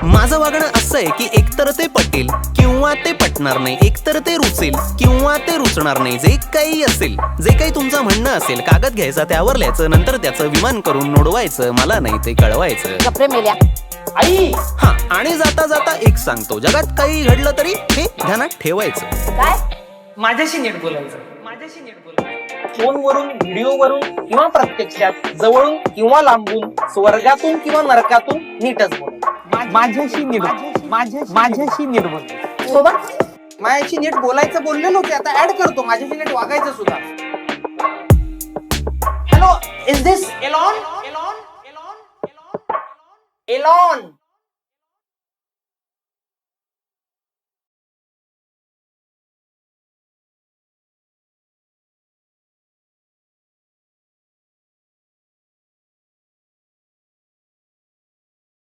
माझं वागणं असं आहे की एकतर ते पटेल किंवा ते पटणार नाही, एकतर ते रुचेल किंवा ते रुचणार नाही. जे काही असेल, जे काही तुमचं म्हणणं असेल, कागद घ्यायचा, त्यावर लिहायचं, नंतर त्याचं विमान करून नोडवायचं, मला नाही ते कळवायचं. कपडे मेल्या आई. हा, आणि जाता जाता एक सांगतो, जगात काही घडलं तरी हे ध्यानात ठेवायचं. काय? माझ्याशी नीट बोलायचं, माझ्याशी नीट बोलायचं. फोनवरून, व्हिडिओवरून किंवा प्रत्यक्षात, जवळून किंवा लांबून, स्वर्गातून किंवा नरकातून नीटच बोल. माझ्याशी नीट, माझ्याशी नीट बोल. सोबत माझ्याशी नीट बोलायचं बोललेलो की आता ऍड करतो माझ्याशी नीट वागायचं सुद्धा. Hello, is this Elon? Elon? Elon? Elon? Elon?